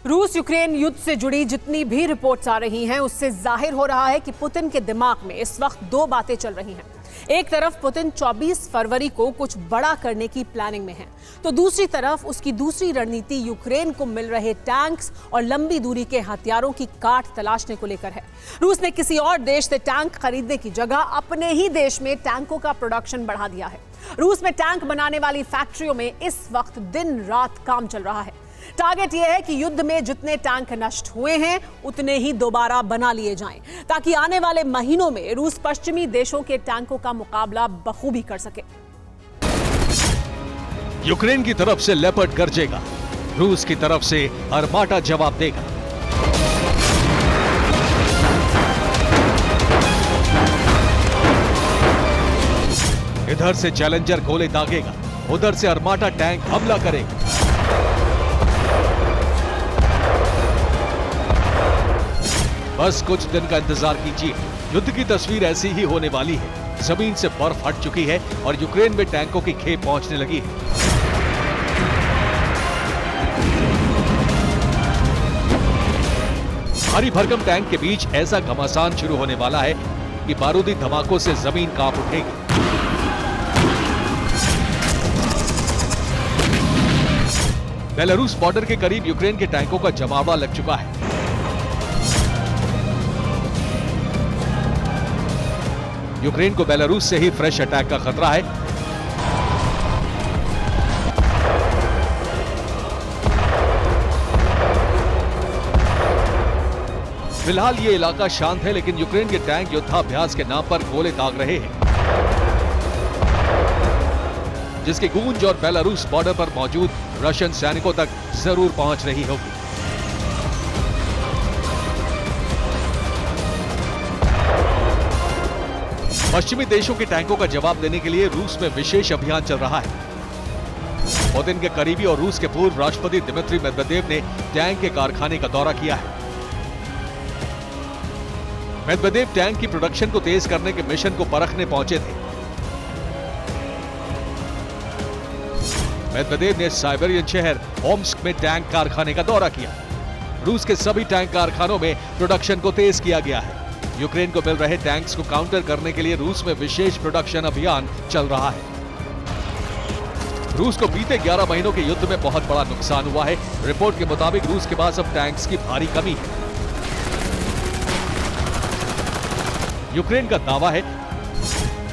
रूस यूक्रेन युद्ध से जुड़ी जितनी भी रिपोर्ट्स आ रही हैं उससे जाहिर हो रहा है कि पुतिन के दिमाग में इस वक्त दो बातें चल रही हैं। एक तरफ पुतिन 24 फरवरी को कुछ बड़ा करने की प्लानिंग में है, तो दूसरी तरफ उसकी दूसरी रणनीति यूक्रेन को मिल रहे टैंक्स और लंबी दूरी के हथियारों की काट तलाशने को लेकर है। रूस ने किसी और देश से टैंक खरीदने की जगह अपने ही देश में टैंकों का प्रोडक्शन बढ़ा दिया है। रूस में टैंक बनाने वाली फैक्ट्रियों में इस वक्त दिन रात काम चल रहा है। टारगेट यह है कि युद्ध में जितने टैंक नष्ट हुए हैं उतने ही दोबारा बना लिए जाएं, ताकि आने वाले महीनों में रूस पश्चिमी देशों के टैंकों का मुकाबला बखूबी कर सके। यूक्रेन की तरफ से लेपर्ड गरजेगा, रूस की तरफ से आर्माटा जवाब देगा। इधर से चैलेंजर गोले दागेगा, उधर से आर्माटा टैंक हमला करेगा। बस कुछ दिन का इंतजार कीजिए, युद्ध की तस्वीर ऐसी ही होने वाली है। जमीन से बर्फ हट चुकी है और यूक्रेन में टैंकों की खेप पहुंचने लगी है। भारी भरकम टैंक के बीच ऐसा घमासान शुरू होने वाला है कि बारूदी धमाकों से जमीन कांप उठेगी। बेलारूस बॉर्डर के करीब यूक्रेन के टैंकों का जमावड़ा लग चुका है। यूक्रेन को बेलारूस से ही फ्रेश अटैक का खतरा है। फिलहाल ये इलाका शांत है, लेकिन यूक्रेन के टैंक युद्धाभ्यास के नाम पर गोले दाग रहे हैं, जिसकी गूंज और बेलारूस बॉर्डर पर मौजूद रशियन सैनिकों तक जरूर पहुंच रही होगी। पश्चिमी देशों के टैंकों का जवाब देने के लिए रूस में विशेष अभियान चल रहा है। पुतिन के करीबी और रूस के पूर्व राष्ट्रपति दिमित्री मेदवेदेव ने टैंक के कारखाने का दौरा किया है। मेदवेदेव टैंक की प्रोडक्शन को तेज करने के मिशन को परखने पहुंचे थे। मेदवेदेव ने साइबेरियन शहर ओम्स्क में टैंक कारखाने का दौरा किया। रूस के सभी टैंक कारखानों में प्रोडक्शन को तेज किया गया है। यूक्रेन को मिल रहे टैंक्स को काउंटर करने के लिए रूस में विशेष प्रोडक्शन अभियान चल रहा है। रूस को बीते 11 महीनों के युद्ध में बहुत बड़ा नुकसान हुआ है। रिपोर्ट के मुताबिक रूस के पास अब टैंक्स की भारी कमी है। यूक्रेन का दावा है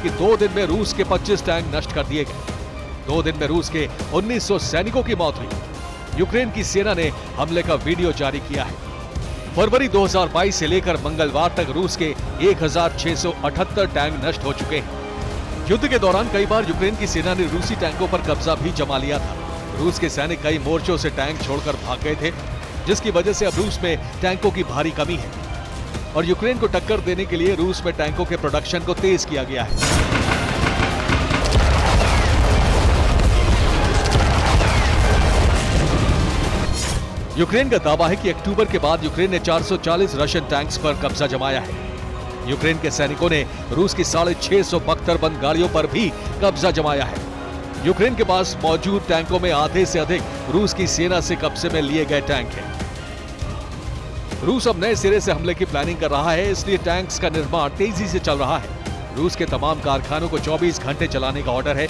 कि 2 दिन में रूस के 25 टैंक नष्ट कर दिए गए। 2 दिन में रूस के 1900 सैनिकों की मौत हुई। यूक्रेन की सेना ने हमले का वीडियो जारी किया है। फरवरी 2022 से लेकर मंगलवार तक रूस के 1678 टैंक नष्ट हो चुके हैं। युद्ध के दौरान कई बार यूक्रेन की सेना ने रूसी टैंकों पर कब्जा भी जमा लिया था। रूस के सैनिक कई मोर्चों से टैंक छोड़कर भाग गए थे, जिसकी वजह से अब रूस में टैंकों की भारी कमी है और यूक्रेन को टक्कर देने के लिए रूस में टैंकों के प्रोडक्शन को तेज किया गया है। यूक्रेन का दावा है कि अक्टूबर के बाद यूक्रेन ने 440 रशियन टैंक्स पर कब्जा जमाया है। यूक्रेन के सैनिकों ने रूस की 650 बख्तरबंद गाड़ियों पर भी कब्जा जमाया है। यूक्रेन के पास मौजूद टैंकों में आधे से अधिक रूस की सेना से कब्जे में लिए गए टैंक हैं। रूस अब नए सिरे से हमले की प्लानिंग कर रहा है, इसलिए टैंक्स का निर्माण तेजी से चल रहा है। रूस के तमाम कारखानों को 24 घंटे चलाने का ऑर्डर है।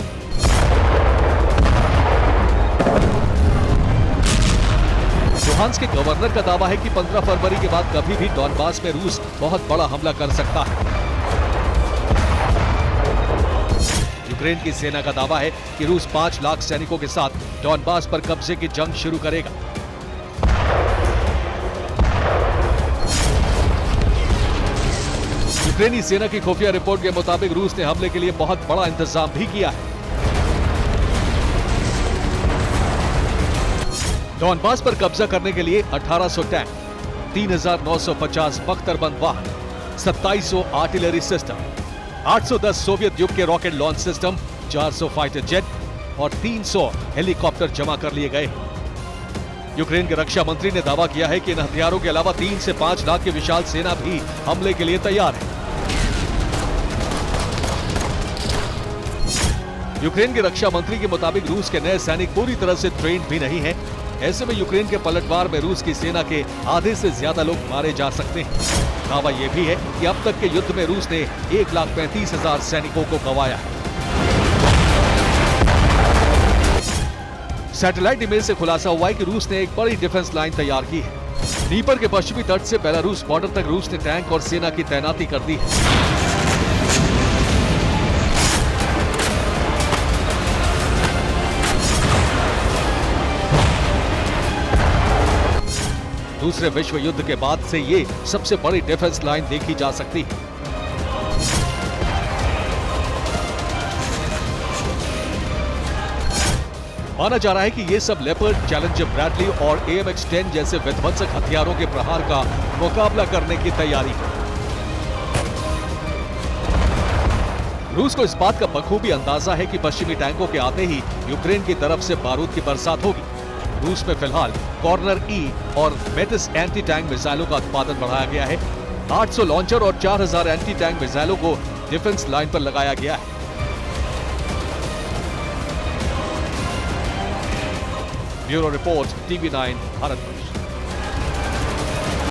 लुहांस्क के गवर्नर का दावा है कि 15 फरवरी के बाद कभी भी डॉनबास में रूस बहुत बड़ा हमला कर सकता है। यूक्रेन की सेना का दावा है कि रूस 5 लाख सैनिकों के साथ डॉनबास पर कब्जे की जंग शुरू करेगा। यूक्रेनी सेना की खुफिया रिपोर्ट के मुताबिक रूस ने हमले के लिए बहुत बड़ा इंतजाम भी किया है। डॉनबास पर कब्जा करने के लिए 1800 टैंक, 3950 बख्तरबंद वाहन, 2700 आर्टिलरी सिस्टम, 810 सोवियत युग के rocket launch system, 400 fighter jet और 300 हेलीकॉप्टर जमा कर लिए गए। यूक्रेन के रक्षा मंत्री ने दावा किया है कि इन हथियारों के अलावा 3 से 5 लाख की विशाल सेना भी हमले के लिए तैयार है। यूक्रेन के रक्षा मंत्री के मुताबिक रूस के नए सैनिक पूरी तरह से ट्रेंड भी नहीं हैं। ऐसे में यूक्रेन के पलटवार में रूस की सेना के आधे से ज्यादा लोग मारे जा सकते हैं। दावा यह भी है कि अब तक के युद्ध में रूस ने 1,35,000 सैनिकों को गंवाया है। सैटेलाइट इमेज से खुलासा हुआ है कि रूस ने एक बड़ी डिफेंस लाइन तैयार की है। नीपर के पश्चिमी तट से बेलारूस बॉर्डर तक रूस ने टैंक और सेना की तैनाती कर दी है। दूसरे विश्व युद्ध के बाद से ये सबसे बड़ी डिफेंस लाइन देखी जा सकती है। माना जा रहा है कि ये सब लेपर्ड, चैलेंजर ब्रैडली और AMX-10 जैसे विध्वंसक हथियारों के प्रहार का मुकाबला करने की तैयारी है। रूस को इस बात का बखूबी अंदाजा है कि पश्चिमी टैंकों के आते ही यूक्रेन की तरफ से बारूद की बरसात होगी। रूस में फिलहाल कॉर्नर ई और मेटिस एंटी टैंक मिसाइलों का उत्पादन बढ़ाया गया है। 800 लॉन्चर और 4000 एंटी टैंक मिसाइलों को डिफेंस लाइन पर लगाया गया है। Bureau report, TV9 Bharatvarsh.